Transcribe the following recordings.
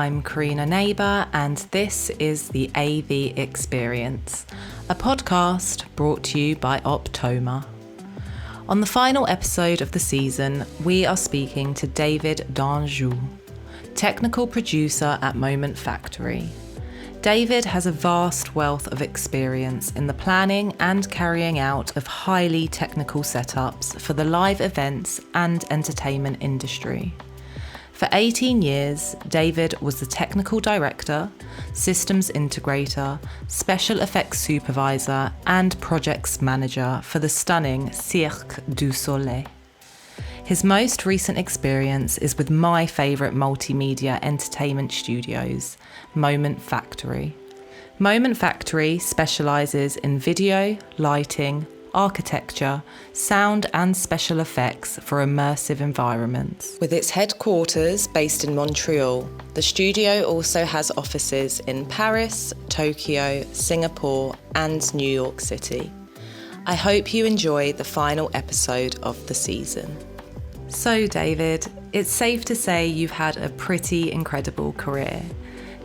I'm Karina Neighbour, and this is the AV Experience, a podcast brought to you by Optoma. On the final episode of the season, we are speaking to David Danjou, technical producer at Moment Factory. David has a vast wealth of experience in the planning and carrying out of highly technical setups for the live events and entertainment industry. For 18 years, David was the technical director, systems integrator, special effects supervisor, and projects manager for the stunning Cirque du Soleil. His most recent experience is with my favourite multimedia entertainment studios, Moment Factory. Moment Factory specialises in video, lighting, architecture, sound and special effects for immersive environments. With its headquarters based in Montreal, the studio also has offices in Paris, Tokyo, Singapore and New York City. I hope you enjoy the final episode of the season. So David, it's safe to say you've had a pretty incredible career.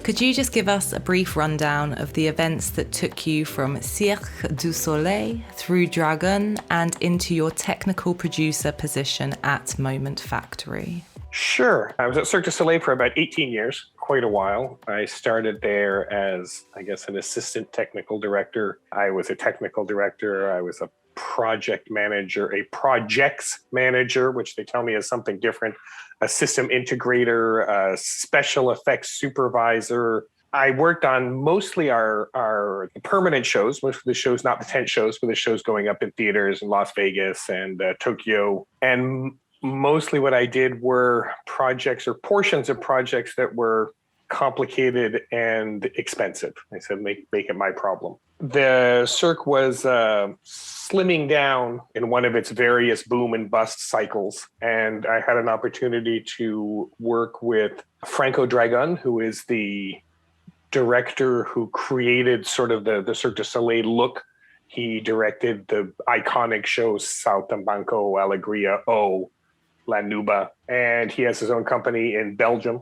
Could you just give us a brief rundown of the events that took you from Cirque du Soleil through Dragon and into your technical producer position at Moment Factory? Sure. I was at Cirque du Soleil for about 18 years, quite a while. I started there as, an assistant technical director. I was a technical director. I was a project manager, a projects manager, which they tell me is something different, a system integrator, a special effects supervisor. I worked on mostly our permanent shows, most of the shows, not the tent shows, but the shows going up in theaters in Las Vegas and Tokyo. And mostly what I did were projects or portions of projects that were complicated and expensive. I said, make it my problem. The Cirque was slimming down in one of its various boom and bust cycles. And I had an opportunity to work with Franco Dragon, who is the director who created sort of the Cirque du Soleil look. He directed the iconic shows Saltimbanco, Alegria, O, La Nuba. And he has his own company in Belgium,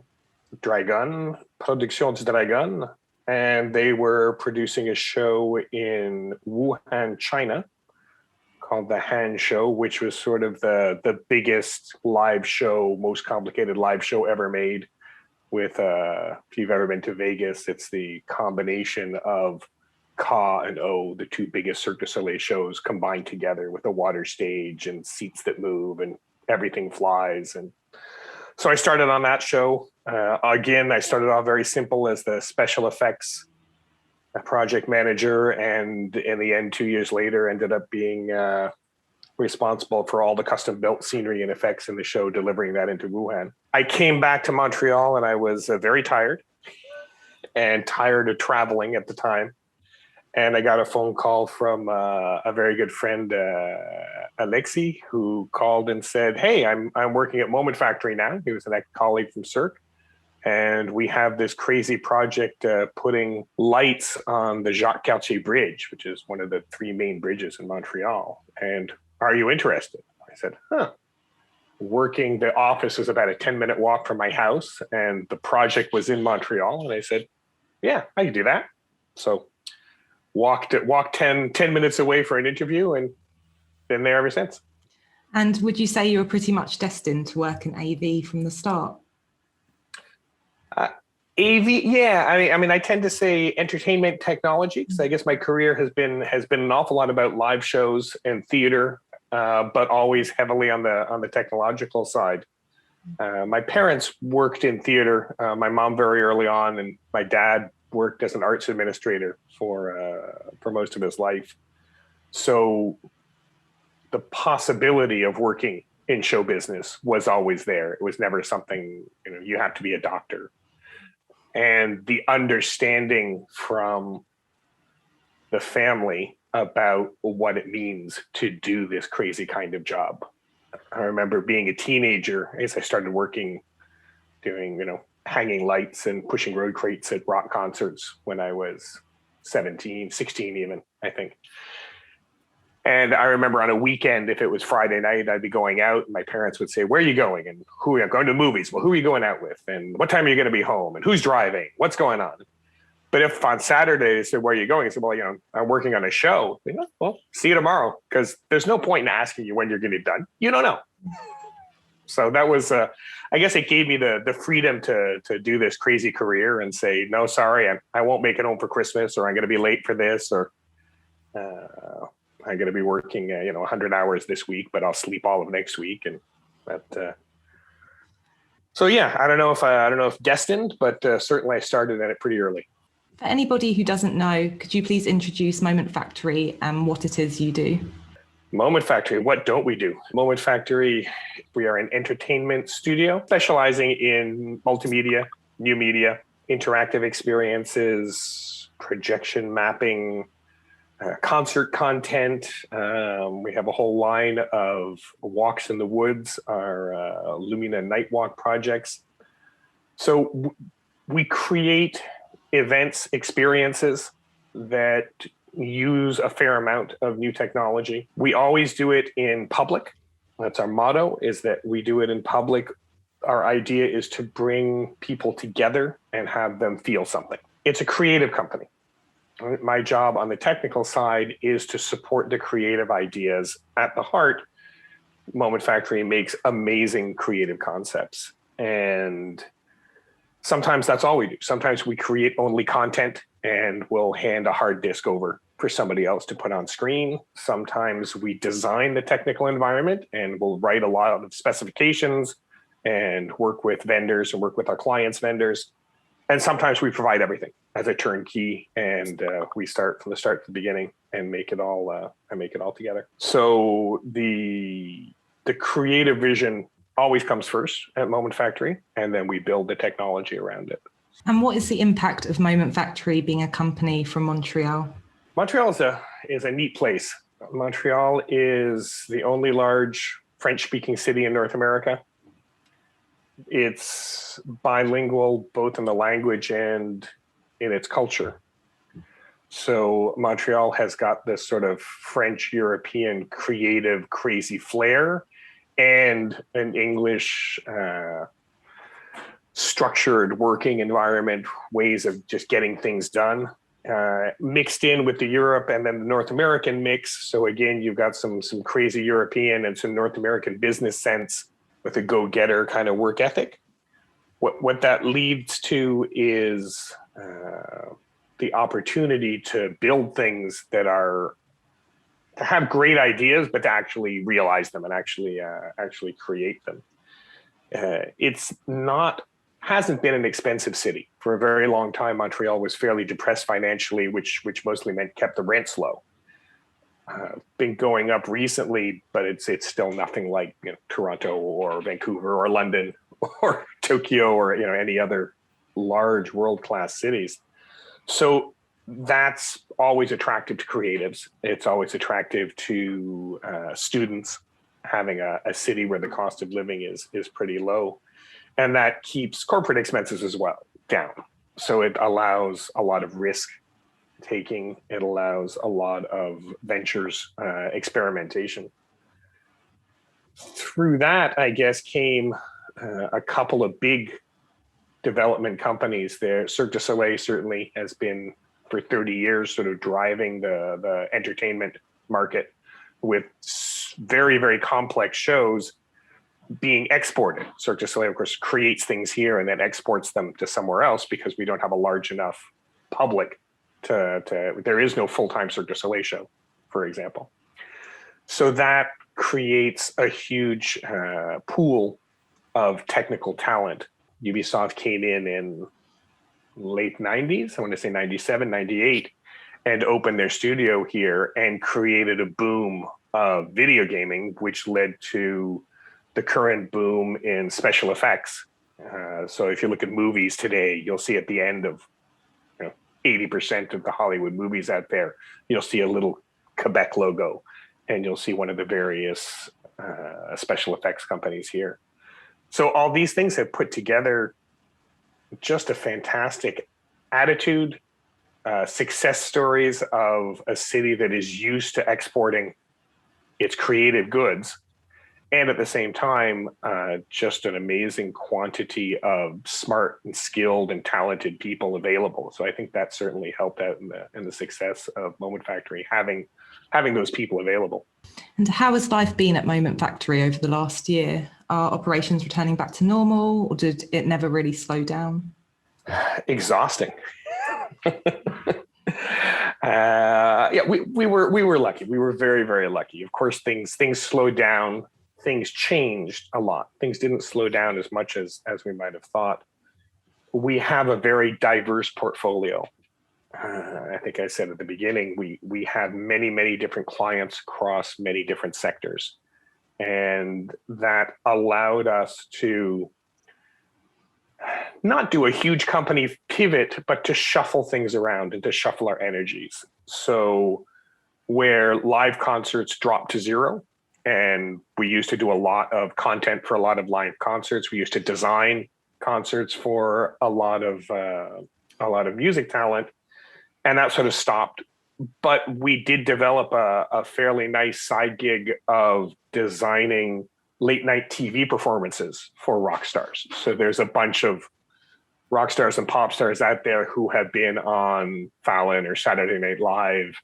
Dragon, Productions Dragon. And they were producing a show in Wuhan, China, called the Han Show, which was sort of the biggest live show, most complicated live show ever made. With, if you've ever been to Vegas, it's the combination of Ka and O, the two biggest Cirque du Soleil shows combined together with a water stage and seats that move and everything flies. And so I started on that show. Again, I started off very simple as the special effects project manager, and in the end, 2 years later, ended up being responsible for all the custom built scenery and effects in the show, delivering that into Wuhan. I came back to Montreal and I was very tired of traveling at the time. And I got a phone call from a very good friend, Alexi, who called and said, "Hey, I'm working at Moment Factory now." He was an ex-colleague from Cirque. And we have this crazy project putting lights on the Jacques Cartier Bridge, which is one of the three main bridges in Montreal. And are you interested? I said, the office was about a 10-minute walk from my house, and the project was in Montreal. And I said, yeah, I can do that. So walked 10 minutes away for an interview and been there ever since. And would you say you were pretty much destined to work in AV from the start? AV, yeah. I tend to say entertainment technology, because I guess my career has been an awful lot about live shows and theater, but always heavily on the technological side. My parents worked in theater. My mom very early on, and my dad worked as an arts administrator for most of his life. So the possibility of working in show business was always there. It was never something, you have to be a doctor. And the understanding from the family about what it means to do this crazy kind of job. I remember being a teenager as I started working, doing, hanging lights and pushing road crates at rock concerts when I was 17, 16 even, I think. And I remember on a weekend, if it was Friday night, I'd be going out and my parents would say, where are you going? And who are you going to the movies? Well, who are you going out with? And what time are you going to be home? And who's driving? What's going on? But if on Saturday they said, where are you going? I said, well, I'm working on a show. Well, see you tomorrow. Because there's no point in asking you when you're going to be done. You don't know. So that was, I guess it gave me the freedom to do this crazy career and say, no, sorry, I won't make it home for Christmas, or I'm going to be late for this, or I'm going to be working, 100 hours this week, but I'll sleep all of next week. And that, so yeah, I don't know if destined, but certainly I started at it pretty early. For anybody who doesn't know, could you please introduce Moment Factory and what it is you do? Moment Factory, what don't we do? Moment Factory, we are an entertainment studio specializing in multimedia, new media, interactive experiences, projection mapping, concert content. We have a whole line of walks in the woods, our Lumina Night Walk projects. So we create events, experiences that use a fair amount of new technology. We always do it in public. That's our motto, is that we do it in public. Our idea is to bring people together and have them feel something. It's a creative company. My job on the technical side is to support the creative ideas. At the heart, Moment Factory makes amazing creative concepts. And sometimes that's all we do. Sometimes we create only content and we'll hand a hard disk over for somebody else to put on screen. Sometimes we design the technical environment and we'll write a lot of specifications and work with vendors and work with our clients' vendors. And sometimes we provide everything as a turnkey, and we start from the start to the beginning and make it all together. So the creative vision always comes first at Moment Factory, and then we build the technology around it. And what is the impact of Moment Factory being a company from Montreal? Montreal is a neat place. Montreal is the only large French-speaking city in North America. It's bilingual, both in the language and in its culture. So Montreal has got this sort of French-European creative, crazy flair, and an English structured working environment, ways of just getting things done, mixed in with the Europe and then the North American mix. So again, you've got some crazy European and some North American business sense with a go-getter kind of work ethic. What that leads to is the opportunity to build things that are, to have great ideas, but to actually realize them and actually create them. Hasn't been an expensive city. For a very long time, Montreal was fairly depressed financially, which mostly meant kept the rents low. Been going up recently, but it's still nothing like Toronto or Vancouver or London or Tokyo or any other large world-class cities. So that's always attractive to creatives. It's always attractive to students, having a city where the cost of living is pretty low. And that keeps corporate expenses as well down. So it allows a lot of risk taking. It allows a lot of ventures, experimentation. Through that, I guess, came a couple of big development companies there. Cirque du Soleil certainly has been for 30 years sort of driving the entertainment market with very, very complex shows being exported. Cirque du Soleil, of course, creates things here and then exports them to somewhere else because we don't have a large enough public there is no full-time Cirque du Soleil show, for example. So that creates a huge pool of technical talent. Ubisoft came in late 90s, I want to say 97, 98, and opened their studio here and created a boom of video gaming, which led to the current boom in special effects. So if you look at movies today, you'll see at the end of 80% of the Hollywood movies out there, you'll see a little Quebec logo, and you'll see one of the various special effects companies here. So all these things have put together just a fantastic attitude, success stories of a city that is used to exporting its creative goods, and at the same time, just an amazing quantity of smart and skilled and talented people available. So I think that certainly helped out in the success of Moment Factory, having those people available. And how has life been at Moment Factory over the last year? Are operations returning back to normal, or did it never really slow down? Exhausting. We were lucky. We were very, very lucky. Of course, things slowed down. Things changed a lot. Things didn't slow down as much as we might have thought. We have a very diverse portfolio. I think I said at the beginning, we have many, many different clients across many different sectors. And that allowed us to not do a huge company pivot, but to shuffle things around and to shuffle our energies. So where live concerts dropped to zero, and we used to do a lot of content for a lot of live concerts. We used to design concerts for a lot of music talent, and that sort of stopped. But we did develop a fairly nice side gig of designing late night TV performances for rock stars. So there's a bunch of rock stars and pop stars out there who have been on Fallon or Saturday Night Live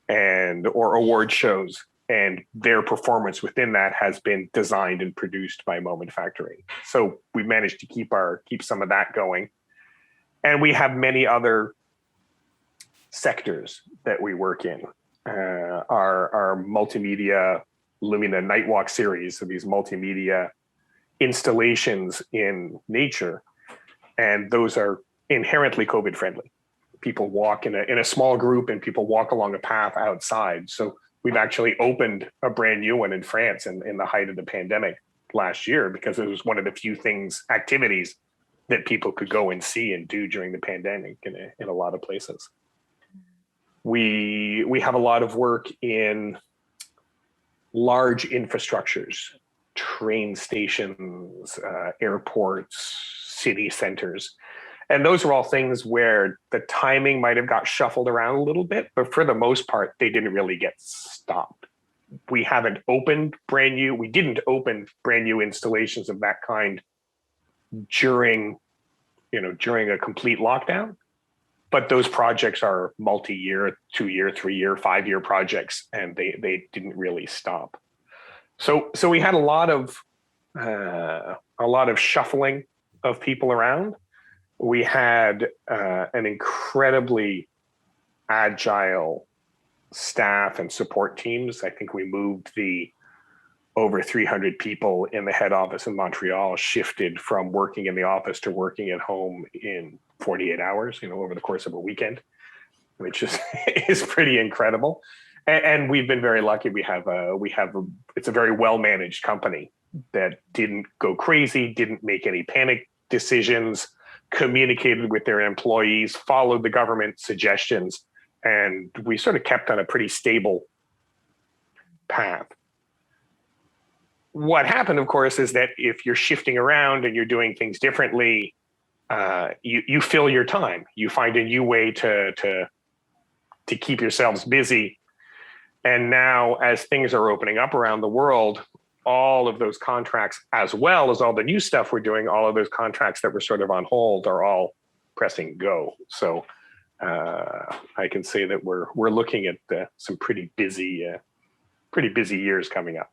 or award shows. And their performance within that has been designed and produced by Moment Factory. So we managed to keep some of that going. And we have many other sectors that we work in. Our multimedia Lumina Nightwalk series, so these multimedia installations in nature. And those are inherently COVID friendly. People walk in a small group, and people walk along a path outside. So we've actually opened a brand new one in France in the height of the pandemic last year, because it was one of the few activities that people could go and see and do during the pandemic in a lot of places. We have a lot of work in large infrastructures, train stations, airports, city centers. And those are all things where the timing might have got shuffled around a little bit, but for the most part, they didn't really get stopped. We didn't open brand new installations of that kind during a complete lockdown. But those projects are multi-year, 2-year, 3-year, 5-year projects, and they didn't really stop. So we had a lot of shuffling of people around. We had an incredibly agile staff and support teams. I think we moved the over 300 people in the head office in Montreal shifted from working in the office to working at home in 48 hours, over the course of a weekend, which is pretty incredible. And we've been very lucky. It's a very well-managed company that didn't go crazy, didn't make any panic decisions, communicated with their employees, followed the government suggestions, and we sort of kept on a pretty stable path. What happened, of course, is that if you're shifting around and you're doing things differently, you fill your time. You find a new way to keep yourselves busy. And now, as things are opening up around the world, all of those contracts, as well as all the new stuff we're doing, all of those contracts that were sort of on hold are all pressing go. So I can say that we're looking at some pretty busy years coming up.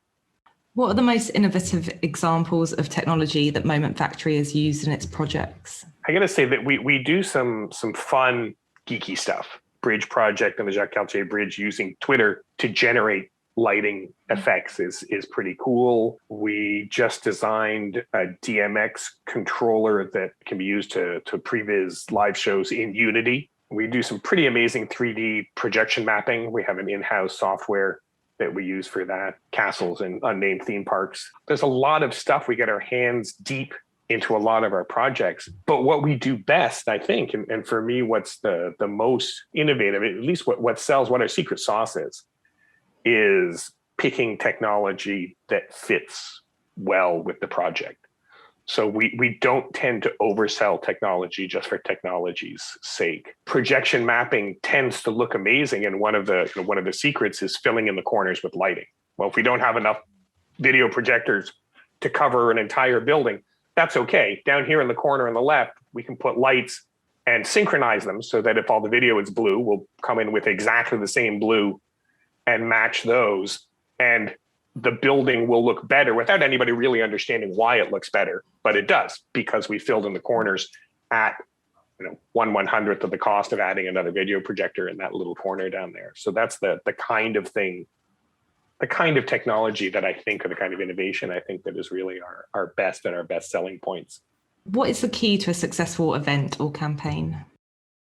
What are the most innovative examples of technology that Moment Factory has used in its projects? I got to say that we do some fun, geeky stuff. Bridge project on the Jacques Cartier Bridge using Twitter to generate lighting effects is pretty cool. We just designed a DMX controller that can be used to previs live shows in Unity. We do some pretty amazing 3D projection mapping. We have an in-house software that we use for that, castles and unnamed theme parks. There's a lot of stuff. We get our hands deep into a lot of our projects. But what we do best, I think, and for me, what's the most innovative, at least what sells, what our secret sauce is picking technology that fits well with the project. So we don't tend to oversell technology just for technology's sake. Projection mapping tends to look amazing, and one of the secrets is filling in the corners with lighting. Well, if we don't have enough video projectors to cover an entire building, that's okay. Down here in the corner on the left, we can put lights and synchronize them so that if all the video is blue, we'll come in with exactly the same blue and match those. And the building will look better without anybody really understanding why it looks better. But it does, because we filled in the corners at 1/100th of the cost of adding another video projector in that little corner down there. So that's the kind of thing, the kind of technology that I think, or the kind of innovation I think that is really our best and our best selling points. What is the key to a successful event or campaign?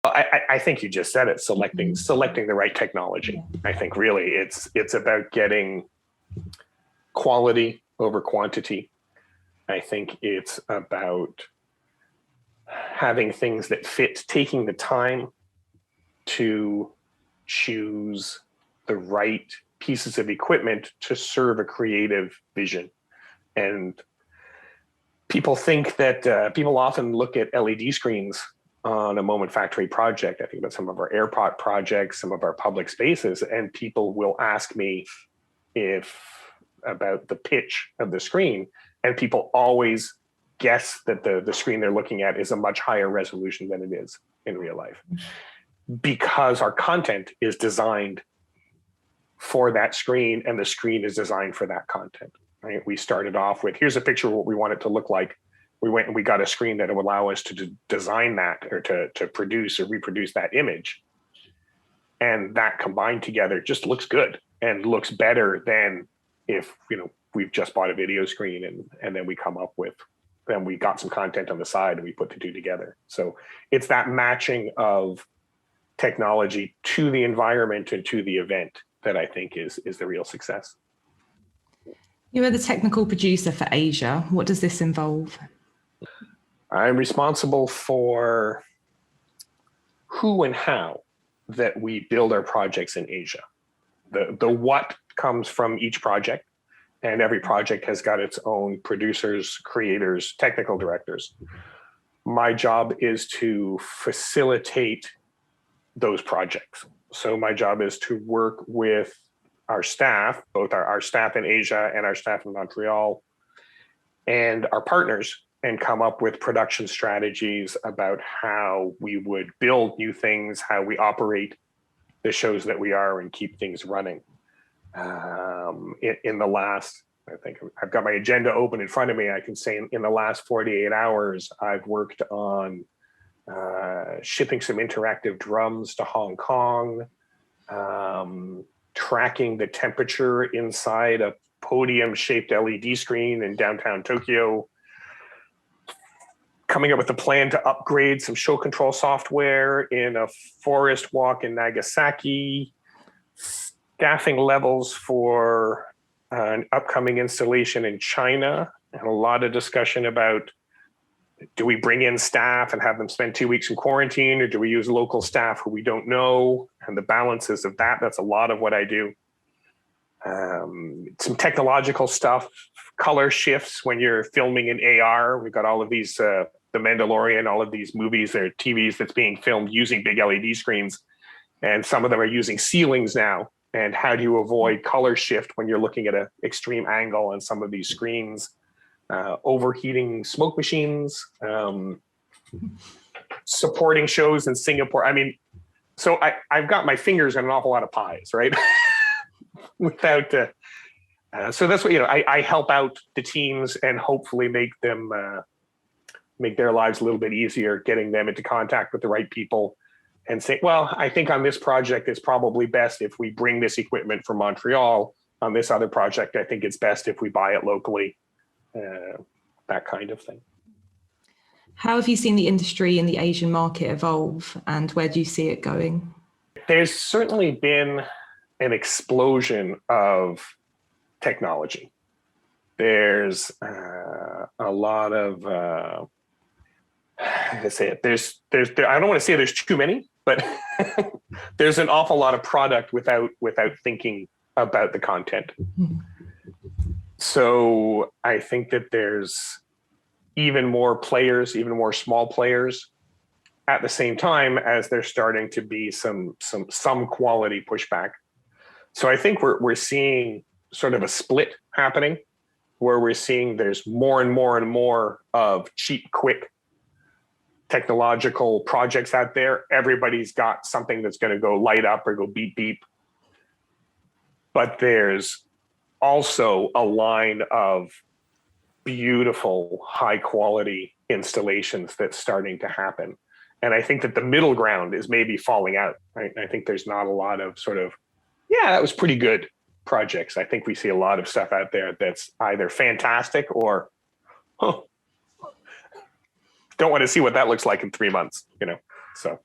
I think you just said it, selecting the right technology. Yeah. I think really it's about getting quality over quantity. I think it's about having things that fit, taking the time to choose the right pieces of equipment to serve a creative vision. And people think that people often look at LED screens on a Moment Factory project. I think about some of our airport projects, some of our public spaces, and people will ask me about the pitch of the screen, and people always guess that the screen they're looking at is a much higher resolution than it is in real life, because our content is designed for that screen, and the screen is designed for that content. Right? We started off with, here's a picture of what we want it to look like. We went and we got a screen that would allow us to design that, or to produce or reproduce that image. And that combined together just looks good and looks better than if, we've just bought a video screen and then we come up with, then we got some content on the side and we put the two together. So it's that matching of technology to the environment and to the event that I think is the real success. You are the technical producer for Asia. What does this involve? I'm responsible for who and how that we build our projects in Asia. The what comes from each project, and every project has got its own producers, creators, technical directors. My job is to facilitate those projects. So my job is to work with our staff, both our staff in Asia and our staff in Montreal, and our partners, and come up with production strategies about how we would build new things, how we operate the shows that we are, and keep things running. In the last, I think I've got my agenda open in front of me. I can say in the last 48 hours, I've worked on shipping some interactive drums to Hong Kong, tracking the temperature inside a podium-shaped LED screen in downtown Tokyo, coming up with a plan to upgrade some show control software in a forest walk in Nagasaki, staffing levels for an upcoming installation in China, and a lot of discussion about, do we bring in staff and have them spend 2 weeks in quarantine, or do we use local staff who we don't know, and the balances of that. That's a lot of what I do. Some technological stuff, color shifts when you're filming in AR. We've got all of these, The Mandalorian, all of these movies or TVs that's being filmed using big LED screens, and some of them are using ceilings now. And how do you avoid color shift when you're looking at an extreme angle on some of these screens? Overheating smoke machines, supporting shows in Singapore. I mean, so I've got my fingers in an awful lot of pies, right? Without, so that's what, I help out the teams and hopefully make their lives a little bit easier, getting them into contact with the right people, and say, well, I think on this project, it's probably best if we bring this equipment from Montreal. On this other project, I think it's best if we buy it locally. That kind of thing. How have you seen the industry in the Asian market evolve, and where do you see it going? There's certainly been an explosion of technology. There's a lot of, I say it. I don't want to say there's too many, but there's an awful lot of product without thinking about the content. Mm-hmm. So I think that there's even more players, even more small players, at the same time as there's starting to be some quality pushback. So I think we're seeing sort of a split happening where we're seeing there's more and more and more of cheap, quick technological projects out there. Everybody's got something that's going to go light up or go beep, beep. But there's also a line of beautiful, high quality installations that's starting to happen. And I think that the middle ground is maybe falling out. Right? I think there's not a lot of sort of, yeah, that was pretty good projects. I think we see a lot of stuff out there that's either fantastic or, oh, don't want to see what that looks like in 3 months, So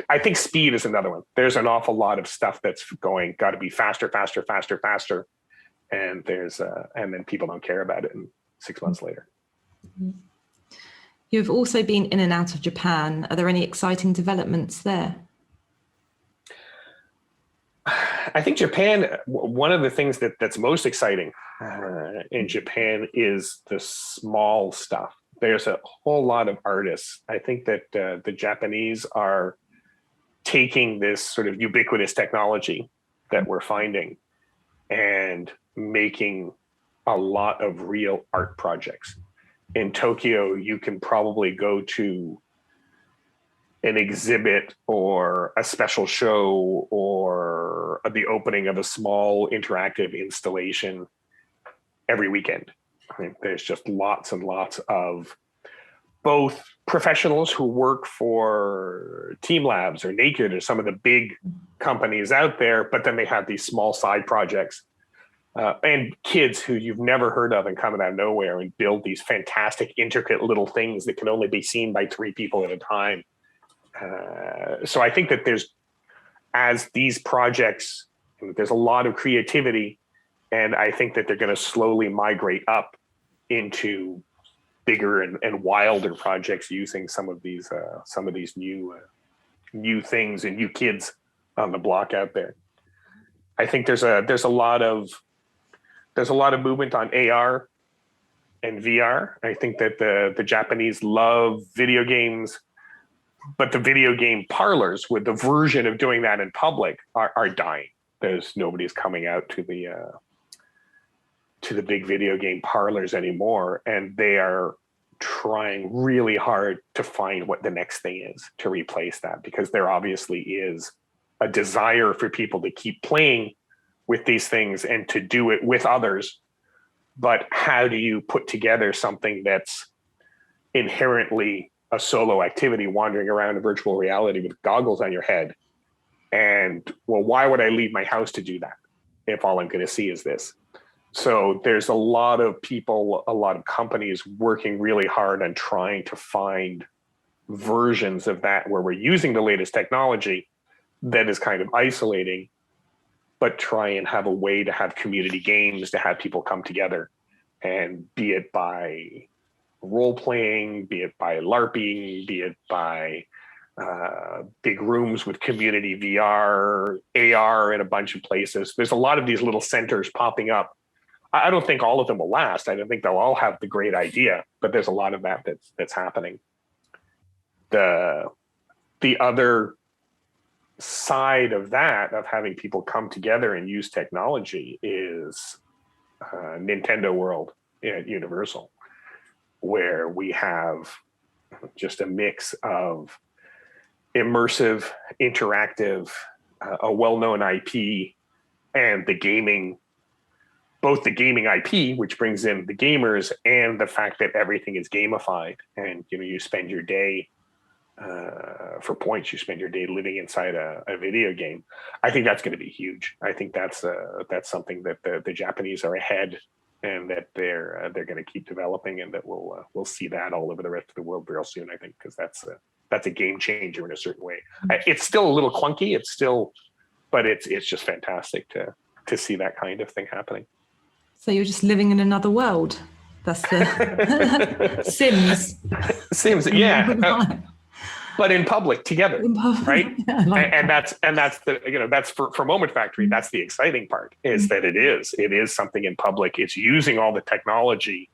I think speed is another one. There's an awful lot of stuff that's got to be faster. And and then people don't care about it 6 months later. You've also been in and out of Japan. Are there any exciting developments there? I think Japan, one of the things that's most exciting in Japan is the small stuff. There's a whole lot of artists. I think that the Japanese are taking this sort of ubiquitous technology that we're finding and making a lot of real art projects. In Tokyo, you can probably go to an exhibit or a special show or the opening of a small interactive installation every weekend. I mean, there's just lots and lots of both professionals who work for Team Labs or Naked or some of the big companies out there, but then they have these small side projects and kids who you've never heard of and come out of nowhere and build these fantastic, intricate little things that can only be seen by 3 people at a time. So I think that as these projects, there's a lot of creativity, and I think that they're going to slowly migrate up into bigger and wilder projects using some of these new things and new kids on the block out there. I think there's a lot of movement on AR and VR. I think that the Japanese love video games, but the video game parlors with the version of doing that in public are dying. Nobody's coming out to the big video game parlors anymore, and they are trying really hard to find what the next thing is to replace that, because there obviously is a desire for people to keep playing with these things and to do it with others. But how do you put together something that's inherently a solo activity, wandering around in virtual reality with goggles on your head? And well, why would I leave my house to do that if all I'm going to see is this? So there's a lot of people, a lot of companies working really hard on trying to find versions of that where we're using the latest technology that is kind of isolating, but try and have a way to have community games, to have people come together, and be it by role playing, be it by LARPing, be it by big rooms with community VR, AR in a bunch of places. There's a lot of these little centers popping up. I don't think all of them will last. I don't think they'll all have the great idea, but there's a lot of that's happening. The other side of that, of having people come together and use technology, is Nintendo World at Universal, where we have just a mix of immersive, interactive, a well-known IP, and both the gaming IP, which brings in the gamers, and the fact that everything is gamified. And you spend your day for points. You spend your day living inside a video game. I think that's going to be huge. I think that's something that the Japanese are ahead, and that they're going to keep developing, and that we'll see that all over the rest of the world real soon. I think, because that's a game changer in a certain way. It's still a little clunky. But it's just fantastic to see that kind of thing happening. So you're just living in another world. That's the Sims, yeah. But in public together, right? Yeah, and that's the that's for Moment Factory. That's the exciting part, is that it is something in public. It's using all the technology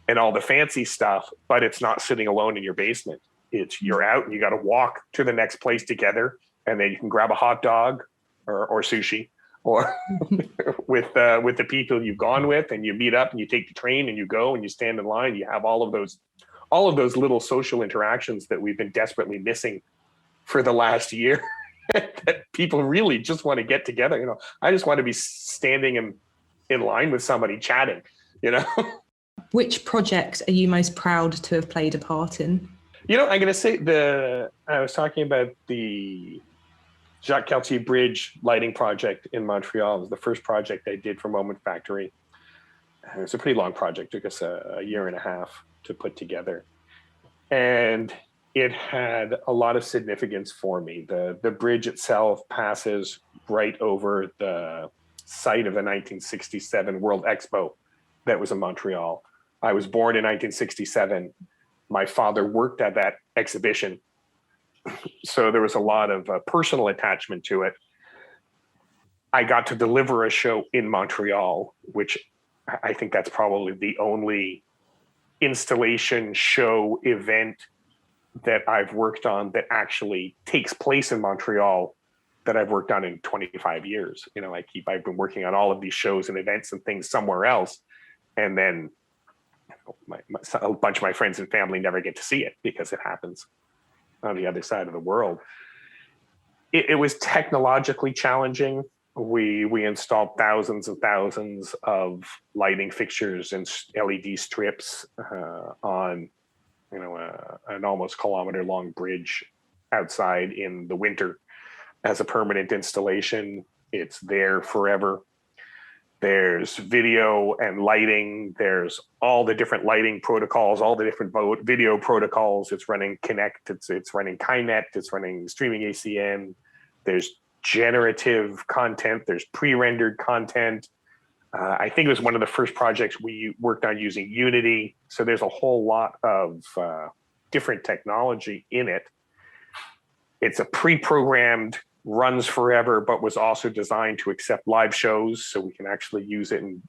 and all the fancy stuff, but it's not sitting alone in your basement. You're out and you got to walk to the next place together, and then you can grab a hot dog or sushi or with the people you've gone with, and you meet up and you take the train and you go and you stand in line. You have all of those little social interactions that we've been desperately missing for the last year. That people really just want to get together. You know, I just want to be standing in line with somebody chatting, you know. Which project are you most proud to have played a part in? You know, I'm going to say I was talking about the Jacques Cartier Bridge lighting project in Montreal. It was the first project I did for Moment Factory. It was a pretty long project. It took us a year and a half to put together. And it had a lot of significance for me. The bridge itself passes right over the site of the 1967 World Expo that was in Montreal. I was born in 1967. My father worked at that exhibition. So there was a lot of personal attachment to it. I got to deliver a show in Montreal, which I think that's probably the only installation, show, event that I've worked on that actually takes place in Montreal that I've worked on in 25 years. You know, I've been working on all of these shows and events and things somewhere else. And then a bunch of my friends and family never get to see it because it happens on the other side of the world. It was technologically challenging. We installed thousands and thousands of lighting fixtures and LED strips on, you know, an almost kilometer-long bridge outside in the winter as a permanent installation. It's there forever. There's video and lighting. There's all the different lighting protocols, all the different video protocols. It's running Kinect. It's running Kinet. It's running streaming ACN. There's generative content. There's pre-rendered content. I think it was one of the first projects we worked on using Unity. So there's a whole lot of different technology in it. It's a pre-programmed, runs forever, but was also designed to accept live shows, so we can actually use it and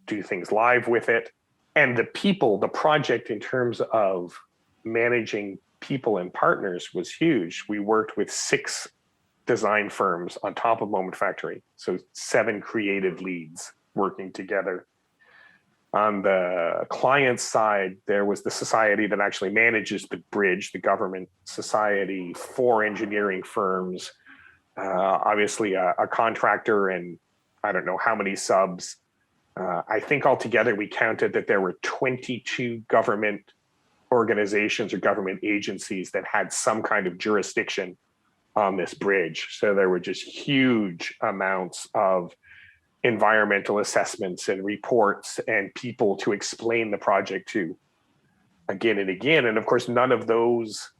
do things live with it. And the project in terms of managing people and partners was huge. We worked with 6 design firms on top of Moment Factory, so 7 creative leads working together. On the client side, there was the society that actually manages the bridge, the government society, 4 engineering firms, obviously a contractor, and I don't know how many subs. I think altogether we counted that there were 22 government organizations or government agencies that had some kind of jurisdiction on this bridge. So there were just huge amounts of environmental assessments and reports and people to explain the project to again and again. And of course, none of those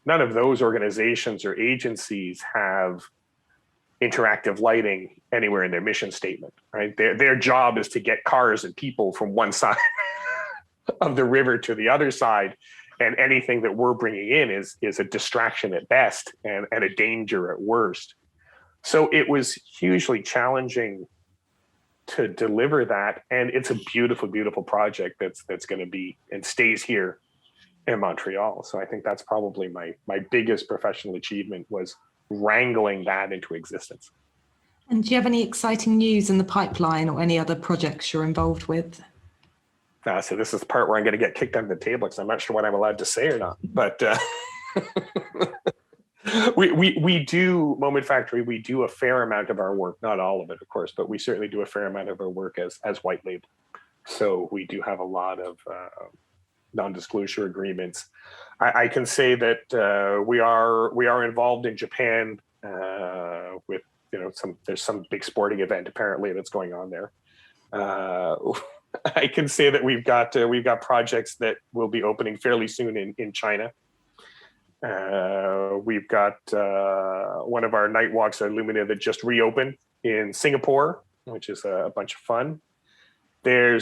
organizations or agencies have interactive lighting anywhere in their mission statement, right? Their job is to get cars and people from one side of the river to the other side. And anything that we're bringing in is a distraction at best and a danger at worst. So it was hugely challenging to deliver that. And it's a beautiful, beautiful project that's going to be and stays here in Montreal. So I think that's probably my biggest professional achievement, was wrangling that into existence. And do you have any exciting news in the pipeline or any other projects you're involved with? So this is the part where I'm going to get kicked under the table because I'm not sure what I'm allowed to say or not. But we do, Moment Factory, we do a fair amount of our work, not all of it, of course, but we certainly do a fair amount of our work as white label. So we do have a lot of non-disclosure agreements. I can say that we are involved in Japan with, you know, there's some big sporting event apparently that's going on there. I can say that we've got projects that will be opening fairly soon in China. We've got one of our night walks at Lumina that just reopened in Singapore, which is a bunch of fun. There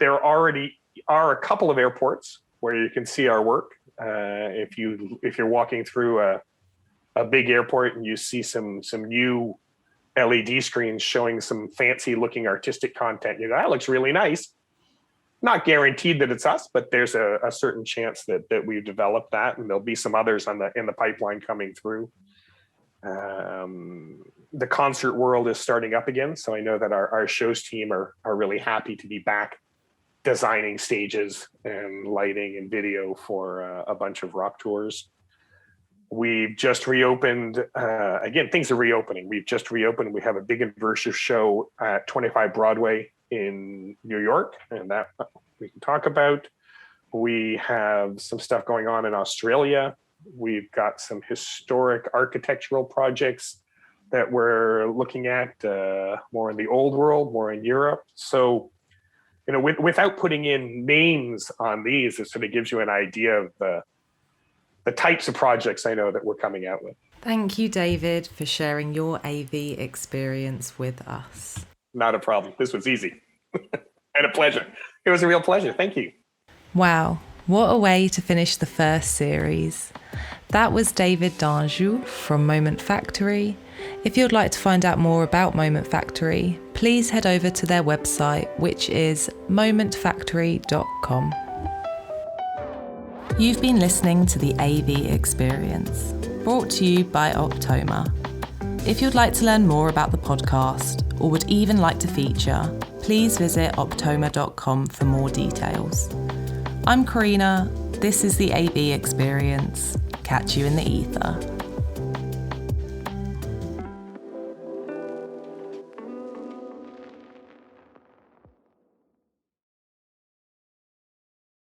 already are a couple of airports where you can see our work. If you're walking through a big airport and you see some new LED screens showing some fancy looking artistic content, you go, that looks really nice. Not guaranteed that it's us, but there's a certain chance that we've developed that, and there'll be some others in the pipeline coming through. the concert world is starting up again. So I know that our shows team are really happy to be back designing stages and lighting and video for a bunch of rock tours. We've just reopened, again, things are reopening. We've just reopened. We have a big immersive show at 25 Broadway in New York, and that we can talk about. We have some stuff going on in Australia. We've got some historic architectural projects that we're looking at, more in the old world, more in Europe. So, without putting in names on these, it sort of gives you an idea of the types of projects I know that we're coming out with. Thank you, David, for sharing your AV experience with us. Not a problem. This was easy and a pleasure. It was a real pleasure. Thank you. Wow, what a way to finish the first series. That was David Danjou from Moment Factory. If you'd like to find out more about Moment Factory, please head over to their website, which is momentfactory.com. You've been listening to the AV Experience, brought to you by Optoma. If you'd like to learn more about the podcast, or would even like to feature, please visit optoma.com for more details. I'm Karina, this is the AV Experience. Catch you in the ether.